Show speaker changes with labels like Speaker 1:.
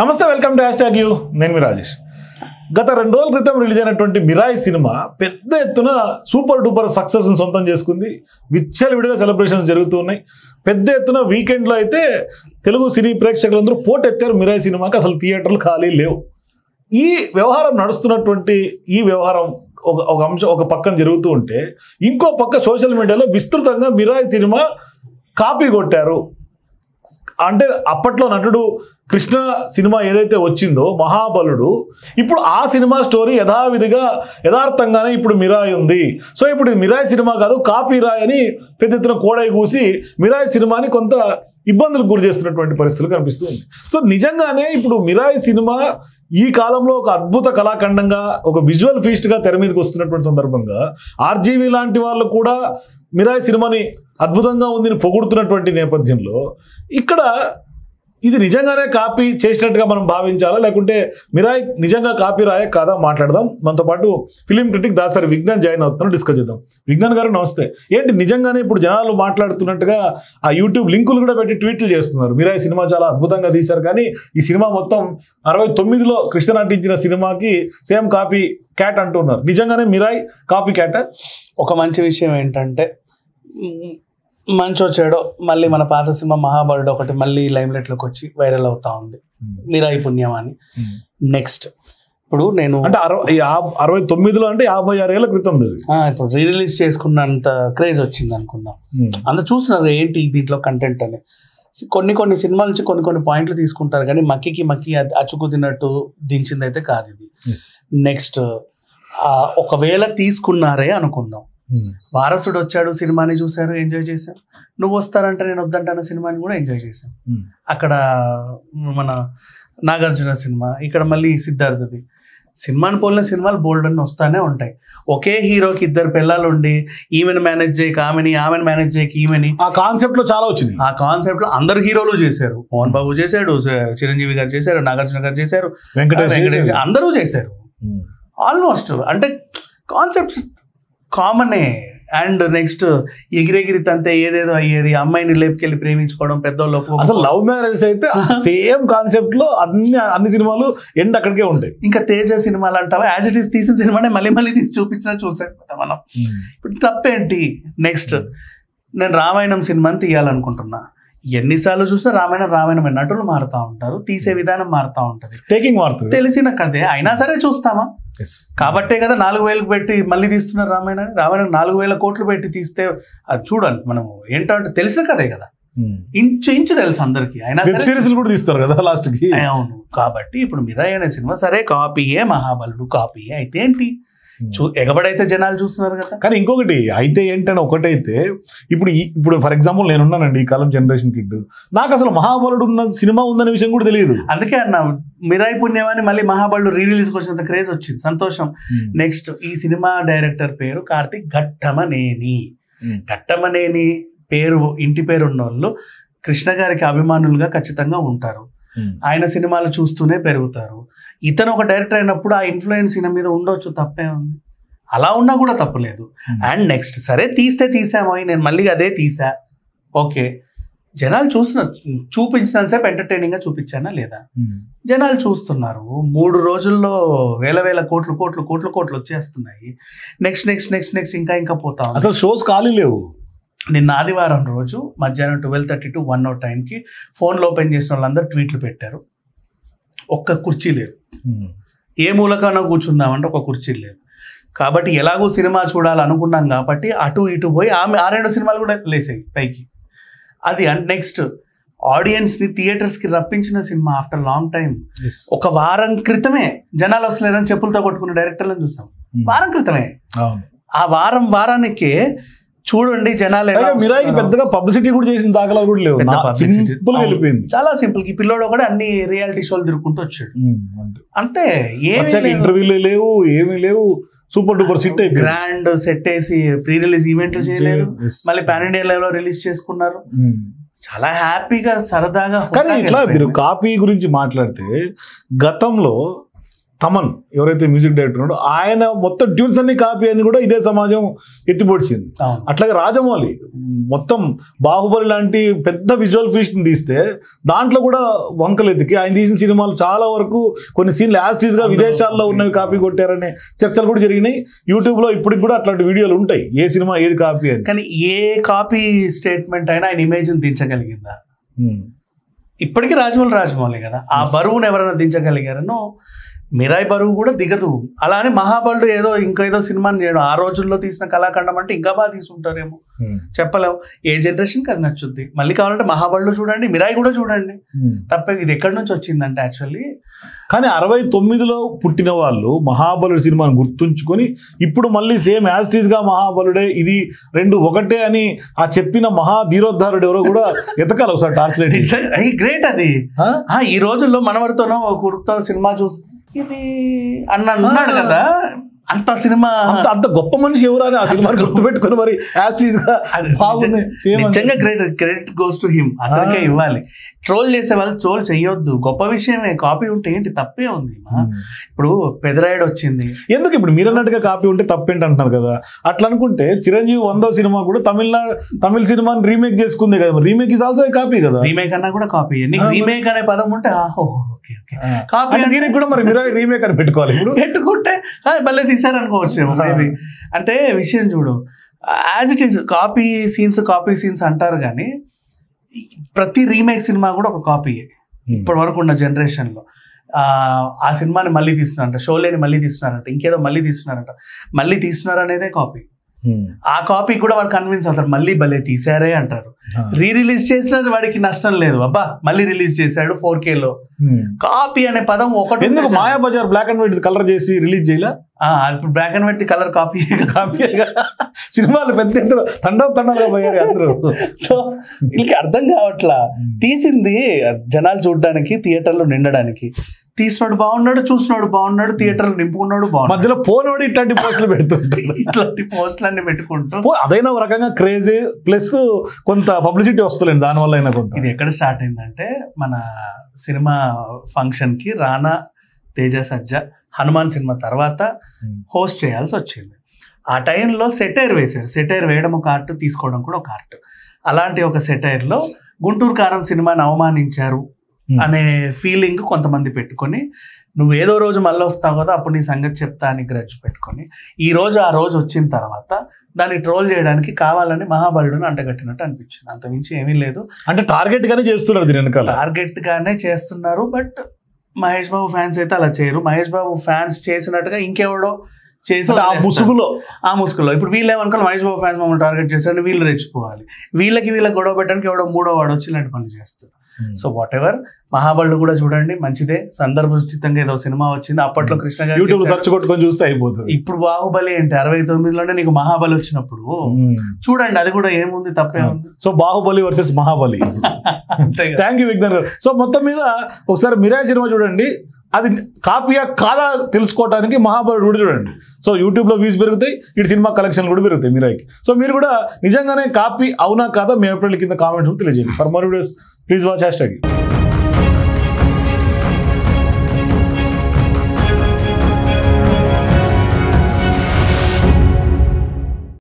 Speaker 1: నమస్తే, welcome to #you. నేను మీ రాజేష్. గత 2 రోజుల క్రితం రిలీజ్ అయినటువంటి మిరాయి సినిమా పెద్ద ఎత్తున సూపర్ డూపర్ సక్సెస్ని సొంతం చేసుకుంది. విచ్చలవిడిగా సెలబ్రేషన్స్ జరుగుతూ ఉన్నాయి. పెద్ద ఎత్తున వీకెండ్లో అయితే తెలుగు సినీ ప్రేక్షకులందరూ పోటెత్తారు మిరాయి సినిమాకి. అసలు థియేటర్లు ఖాళీ లేవు. ఈ వ్యవహారం నడుస్తున్నటువంటి ఈ వ్యవహారం ఒక అంశం ఒక పక్కన జరుగుతూ ఉంటే, ఇంకో పక్క సోషల్ మీడియాలో విస్తృతంగా మిరాయి సినిమా కాపీ కొట్టారు. అంటే అప్పట్లో నటుడు కృష్ణ సినిమా ఏదైతే వచ్చిందో మహాబలుడు, ఇప్పుడు ఆ సినిమా స్టోరీ యథార్థంగానే ఇప్పుడు మిరాయి ఉంది. సో ఇప్పుడు ఇది మిరాయి సినిమా కాదు, కాపీ రాయ్ అని పెద్ద ఎత్తున కోడై కూసి మిరాయి సినిమాని కొంత ఇబ్బందులకు గురి చేస్తున్నటువంటి పరిస్థితులు కనిపిస్తుంది. సో నిజంగానే ఇప్పుడు మిరాయి సినిమా ఈ కాలంలో ఒక అద్భుత కళాఖండంగా, ఒక విజువల్ ఫీస్ట్గా తెర మీదకి వస్తున్నటువంటి సందర్భంగా ఆర్జీవీ లాంటి వాళ్ళు కూడా మిరాయి సినిమాని అద్భుతంగా ఉందని పొగుడుతున్నటువంటి నేపథ్యంలో ఇక్కడ ఇది నిజంగానే కాపీ చేసినట్టుగా మనం భావించాలా, లేకుంటే మిరాయి నిజంగా కాపీ రాయే కాదా మాట్లాడదాం. మనతో పాటు film critic Dasari Vignan join అవుతున్నాం, డిస్కస్ చేద్దాం. విజ్ఞాన్ గారు నమస్తే. ఏంటి నిజంగానే ఇప్పుడు జనాలు మాట్లాడుతున్నట్టుగా ఆ యూట్యూబ్ లింకులు కూడా పెట్టి ట్వీట్లు చేస్తున్నారు, మిరాయి సినిమా చాలా అద్భుతంగా తీశారు, కానీ ఈ సినిమా మొత్తం 69లో కృష్ణ నటించిన సినిమాకి సేమ్ కాపీ క్యాట్ అంటున్నారు. నిజంగానే మిరాయి కాపీ క్యాట్?
Speaker 2: ఒక మంచి విషయం ఏంటంటే, మంచో చెడో మళ్ళీ మన పాత సినిమా మహాబలుడు ఒకటి మళ్ళీ లైమ్లైట్లోకి వచ్చి వైరల్ అవుతా ఉంది, మిరాయి పుణ్యం అని. నెక్స్ట్ ఇప్పుడు నేను
Speaker 1: అంటే 69లో అంటే 56 ఏళ్ల క్రితం
Speaker 2: ఇప్పుడు రీ రిలీజ్ చేసుకున్నంత క్రేజ్ వచ్చింది అనుకుందాం. అంత చూస్తున్నారు ఏంటి దీంట్లో కంటెంట్ అని. కొన్ని సినిమాల నుంచి కొన్ని పాయింట్లు తీసుకుంటారు, కానీ మక్కి అచ్చుకుతినట్టు దించింది అయితే కాదు ఇది. నెక్స్ట్ ఒకవేళ తీసుకున్నారే అనుకుందాం, వారసుడు వచ్చాడు సినిమాని చూశారు, ఎంజాయ్ చేశారు. నువ్వు వస్తారంటే నేను వద్దంటాను సినిమాని కూడా ఎంజాయ్ చేశాను. అక్కడ మన నాగార్జున సినిమా, ఇక్కడ మళ్ళీ సిద్ధార్థది. సినిమాని పోలిన సినిమాలు బోల్డ్ అని వస్తానే ఉంటాయి. ఒకే హీరోకి 2 పిల్లలు ఉండి ఈమెను మేనేజ్ చేయక ఆమెని మేనేజ్ చేయక ఈమెని,
Speaker 1: ఆ కాన్సెప్ట్ లో చాలా వచ్చింది.
Speaker 2: ఆ కాన్సెప్ట్ లో అందరు హీరోలు చేశారు. మోహన్ బాబు చేశాడు, చిరంజీవి గారు చేశారు, నాగార్జున గారు చేశారు, వెంకటేష్ అందరూ చేశారు. ఆల్మోస్ట్ అంటే కాన్సెప్ట్స్ కామనే. అండ్ నెక్స్ట్ ఎగిరెగిరి తంతే ఏదేదో అయ్యేది, అమ్మాయిని లేపుకెళ్ళి ప్రేమించుకోవడం, పెద్దోళ్ళకు
Speaker 1: అసలు లవ్ మ్యారేజ్ అయితే సేమ్ కాన్సెప్ట్ లో అన్ని సినిమాలు ఎండ్ అక్కడికే ఉంటాయి.
Speaker 2: ఇంకా తేజ సినిమాలు అంటావా, యాజ్ ఇట్ ఈస్ తీసిన సినిమానే మళ్ళీ తీసి చూపించినా చూసాకపోతే మనం ఇప్పుడు తప్పేంటి. నెక్స్ట్ నేను రామాయణం సినిమాని తీయాలనుకుంటున్నా. ఎన్నిసార్లు చూసినా రామాయణమే. నటులు మారుతూ ఉంటారు, తీసే విధానం మారుతూ ఉంటుంది,
Speaker 1: టేకింగ్ మారుతుంది.
Speaker 2: తెలిసిన కథే అయినా సరే చూస్తామా? కాబట్టే కదా 4,000 పెట్టి మళ్ళీ తీస్తున్నారు రామాయణాన్ని. 4,000 కోట్లు పెట్టి తీస్తే అది చూడాలి మనం ఏంటంటే తెలిసిన కథే కదా, ఇంచు తెలుసు అందరికి. అయినా
Speaker 1: సిరీస్ కూడా తీస్తారు కదా లాస్ట్ కి.
Speaker 2: అవును, కాబట్టి ఇప్పుడు మిరాయి అనే సినిమా సరే కాపీయే, మహాబలుడు కాపీయే అయితే ఏంటి, ఎగబడైతే జనాలు చూస్తున్నారు కదా.
Speaker 1: కానీ ఇంకొకటి అయితే ఏంటని ఒకటైతే ఇప్పుడు ఫర్ ఎగ్జాంపుల్ నేనున్నానండి ఈ కాలం జనరేషన్ కిడ్, నాకు అసలు మహాబలుడు ఉన్న సినిమా ఉందనే విషయం కూడా తెలియదు.
Speaker 2: అందుకే అన్న మిరాయి పుణ్యమాని మళ్ళీ మహాబలుడు రీ రిలీజ్ వచ్చినంత క్రేజ్ వచ్చింది, సంతోషం. నెక్స్ట్ ఈ సినిమా డైరెక్టర్ పేరు కార్తిక్ ఘట్టమనేని పేరు, ఇంటి పేరు ఉన్న వాళ్ళు కృష్ణ గారికి అభిమానులుగా ఖచ్చితంగా ఉంటారు. ఆయన సినిమాలు చూస్తూనే పెరుగుతారు. ఇతను ఒక డైరెక్టర్ అయినప్పుడు ఆ ఇన్ఫ్లుయెన్స్ ఈయన మీద ఉండొచ్చు, తప్పే ఉంది, అలా ఉన్నా కూడా తప్పులేదు. అండ్ నెక్స్ట్ సరే తీసామో, నేను మళ్ళీ అదే తీసా, ఓకే జనాలు చూపించినంత సేపు ఎంటర్టైనింగ్ గా చూపించానా లేదా? జనాలు చూస్తున్నారు. 3 రోజుల్లో వేల కోట్లు వచ్చేస్తున్నాయి. నెక్స్ట్ ఇంకా పోతా.
Speaker 1: అసలు షోస్ ఖాళీ లేవు.
Speaker 2: నిన్న ఆదివారం రోజు మధ్యాహ్నం 12:30 to 1 టైంకి ఫోన్లో ఓపెన్ చేసిన వాళ్ళందరూ ట్వీట్లు పెట్టారు. ఒక్క కుర్చీ లేదు, ఏ మూలకన్నా కూర్చుందామంటే ఒక కుర్చీ లేదు. కాబట్టి ఎలాగో సినిమా చూడాలనుకున్నాం కాబట్టి అటు ఇటు పోయి ఆ 2 సినిమాలు కూడా లేసాయి పైకి. అది అండ్ నెక్స్ట్ ఆడియన్స్ని థియేటర్స్కి రప్పించిన సినిమా ఆఫ్టర్ లాంగ్ టైం. ఒక వారం క్రితమే జనాలు వస్తలేరని చెప్పులతో కొట్టుకున్న డైరెక్టర్లను చూసాం. వారం క్రితమే. ఆ వారానికే చూడండి జనాలు
Speaker 1: మిరాయికి పెద్దగా పబ్లిసిటీ కూడా చేసిన దాఖలాలు కూడా లేవు.
Speaker 2: చాలా సింపుల్. ఈ పిల్లోడు కూడా అన్ని రియాలిటీ షోలు తిరుగుకుంటూ వచ్చాడు అంతే.
Speaker 1: ఇంటర్వ్యూలు లేవు, ఏమీ లేవు. Super duper SIT
Speaker 2: grand set వేసి ప్రీ రిలీజ్ ఈవెంట్లు చేయలేదు, మళ్ళీ పాన్ ఇండియా లెవెల్ లో రిలీజ్ చేసుకున్నారు. చాలా హ్యాపీగా సరదాగా.
Speaker 1: కానీ ఇట్లా మీరు కాపీ గురించి మాట్లాడితే, గతంలో తమన్ ఎవరైతే మ్యూజిక్ డైరెక్టర్ ఉన్నాడో ఆయన మొత్తం ట్యూన్స్ అన్ని కాపీ అని కూడా ఇదే సమాజం ఎత్తిపొడిచింది. అట్లాగే రాజమౌళి మొత్తం బాహుబలి లాంటి పెద్ద విజువల్ ఫీస్ట్ తీస్తే దాంట్లో కూడా వంకలు ఎత్తికి ఆయన తీసిన సినిమాలు చాలా వరకు కొన్ని సీన్లు యాజ్ గా విదేశాల్లో ఉన్నవి కాపీ కొట్టారనే చర్చలు కూడా జరిగినాయి. యూట్యూబ్ లో ఇప్పటికి కూడా అట్లాంటి వీడియోలు ఉంటాయి, ఏ సినిమా ఏది కాపీ అని.
Speaker 2: కానీ ఏ కాపీ స్టేట్మెంట్ అయినా ఆయన ఇమేజ్ దించగలిగిందా? ఇప్పటికీ రాజమౌళి కదా, ఆ బరువును ఎవరైనా దించగలిగారనో మిరాయి బరువు కూడా దిగదు. అలానే మహాబలుడు ఇంకేదో సినిమాని చేయడం, ఆ రోజుల్లో తీసిన కళాఖండం అంటే ఇంకా బాగా తీసుకుంటారేమో, చెప్పలేము. ఏ జనరేషన్కి అది నచ్చుద్ది. మళ్ళీ కావాలంటే మహాబలుడు చూడండి, మిరాయి కూడా చూడండి, తప్పే. ఇది ఎక్కడి నుంచి వచ్చిందంటే యాక్చువల్లీ
Speaker 1: కానీ 69లో పుట్టిన వాళ్ళు మహాబలుడు సినిమాను గుర్తుంచుకొని ఇప్పుడు మళ్ళీ సేమ్ యాజ్ టీజ్ గా మహాబలుడే ఇది రెండు ఒకటే అని ఆ చెప్పిన మహా ధీరోద్ధారుడు ఎవరో కూడా ఎతకాలి ఒకసారి టార్చ్ లైట్.
Speaker 2: గ్రేట్ అది. ఈ రోజుల్లో మనవడితోనో కుడుతో సినిమా చూసి ఇది అన్నాడు కదా, అంత సినిమా
Speaker 1: అంత గొప్ప మనిషి ఎవరు అని ఆ సినిమాని గుర్తుపెట్టుకుని మరి యాజ్ టీజ్ గా బాగుంది.
Speaker 2: నిజంగా క్రెడిట్ గోస్ టు హిమ్, అతనికే ఇవ్వాలి. ట్రోల్ చేసే వాళ్ళు ట్రోల్ చెయ్యొద్దు, గొప్ప విషయమే. కాపీ ఉంటే ఏంటి, తప్పే ఉంది. ఇప్పుడు పెదరాయుడు వచ్చింది
Speaker 1: ఎందుకు, ఇప్పుడు మీరు అన్నట్టుగా కాపీ ఉంటే తప్పేంటి అంటున్నారు కదా. అట్లా అనుకుంటే చిరంజీవి 100వ సినిమా కూడా తమిళ సినిమాని రీమేక్ చేసుకుందే కదా, రీమేక్ ఇస్ ఆల్సో కాపీ కదా.
Speaker 2: రీమేక్ అన్నా కూడా కాపీ. నీకు రీమేక్ అనే పదం ఉంటే
Speaker 1: కాపీ, దీనికి కూడా మరి మీరు రీమేక్ అని పెట్టుకోవాలి. ఇప్పుడు
Speaker 2: పెట్టుకుంటే భలే తీసారనుకోవచ్చు మేబీ. అంటే విషయం చూడు, as it is copy scenes అంటారు కానీ ప్రతి రీమేక్ సినిమా కూడా ఒక కాపీయే ఇప్పటి వరకు ఉన్న జనరేషన్లో. ఆ సినిమాని మళ్ళీ తీస్తున్నారంట, షోలేని మళ్ళీ తీస్తున్నారంట, ఇంకేదో మళ్ళీ తీస్తున్నారు అనేదే కాపీ. ఆ కాపీ కూడా వాడు కన్విన్స్ అవుతారు, మళ్ళీ భలే తీసారే అంటారు. రిలీజ్ చేసినా వాడికి నష్టం లేదు, అబ్బా మళ్ళీ రిలీజ్ చేశాడు 4Kలో. కాపీ అనే పదం ఒకటి.
Speaker 1: ఎందుకు Mayabazar black and white colour చేసి రిలీజ్ చేయలే?
Speaker 2: ఇప్పుడు black and white colour copy
Speaker 1: సినిమాలు పెద్ద ఎత్తున తండాలుగా పోయారు అందరూ.
Speaker 2: సో వీళ్ళకి అర్థం కావట్లా. తీసింది జనాలు చూడడానికి, థియేటర్లో నిండడానికి. తీసినోడు బాగున్నాడు, చూసినోడు బాగున్నాడు, థియేటర్లు నింపుకున్నాడు బాగున్నాడు,
Speaker 1: మధ్యలో పోనోడు ఇట్లాంటి పోస్టులు పెడుతుంటాడు.
Speaker 2: ఇట్లాంటి పోస్టులన్నీ పెట్టుకుంటూ
Speaker 1: అదైనా ఒక రకంగా క్రేజీ ప్లస్ కొంత పబ్లిసిటీ వస్తలేదు దానివల్ల అయినా కొంత.
Speaker 2: ఇది ఎక్కడ స్టార్ట్ అయిందంటే మన సినిమా ఫంక్షన్కి రానా, తేజ సజ్జా హనుమాన్ సినిమా తర్వాత హోస్ట్ చేయాల్సి వచ్చింది. ఆ టైంలో సెటైర్ వేశారు. సెటైర్ వేయడం ఒక ఆర్ట్, తీసుకోవడం కూడా ఒక ఆర్ట్. అలాంటి ఒక సెటైర్లో గుంటూరు కారం సినిమాని అవమానించారు అనే ఫీలింగ్ కొంతమంది పెట్టుకొని, నువ్వు ఏదో రోజు మళ్ళీ వస్తావు కదా అప్పుడు నీ సంగతి చెప్తా అని గ్రడ్జ్ పెట్టుకొని ఆ రోజు వచ్చిన తర్వాత దాన్ని ట్రోల్ చేయడానికి కావాలని మహాబలుడుని అంటగట్టినట్టు అనిపించింది. అంతమించి ఏమీ లేదు.
Speaker 1: అంటే టార్గెట్ గానే చేస్తున్నారు, దీని వెనకాల
Speaker 2: టార్గెట్ గానే చేస్తున్నారు. బట్ మహేష్ బాబు ఫ్యాన్స్ అయితే అలా చేయరు. మహేష్ బాబు ఫ్యాన్స్ చేసినట్టుగా ఇంకెవడో చేసి ఆ ముసుగులో ఇప్పుడు వీళ్ళు ఏమనుకోవాలి, మహేష్ బాబు ఫ్యాన్స్ మమ్మల్ని టార్గెట్ చేశారని వీళ్ళు రెచ్చిపోవాలి. వీళ్ళకి గొడవ పెట్టడానికి ఎవడో మూడో వాడు వచ్చి ఇలాంటి పనులు చేస్తారు. సో వాట్ ఎవర్, మహాబలుడు కూడా చూడండి మంచిదే. సందర్భోచితంగా ఏదో సినిమా వచ్చింది. అప్పట్లో కృష్ణ గారు
Speaker 1: యూట్యూబ్ సెర్చ్ కొట్టుకొని చూస్తే అయిపోతుంది.
Speaker 2: ఇప్పుడు బాహుబలి ఏంటి 69లోనే నీకు మహాబలి వచ్చినప్పుడు చూడండి, అది కూడా ఏముంది, తప్పే ఉంది.
Speaker 1: So Baahubali versus Mahabali. Thank you విఘ్నర్. సో మొత్తం మీద ఒకసారి మిరాయి సినిమా చూడండి, అది కాపీయా కాదా తెలుసుకోవడానికి మహాబలుడు కూడా చూడండి. సో యూట్యూబ్లో వ్యూస్ పెరుగుతాయి, ఇటు సినిమా కలెక్షన్ కూడా పెరుగుతాయి మిరాయికి. సో మీరు కూడా నిజంగానే కాపీ అవునా కాదా మీ ఏప్రిల్ కింద కామెంట్స్ తెలియజేయండి. For more videos please watch #.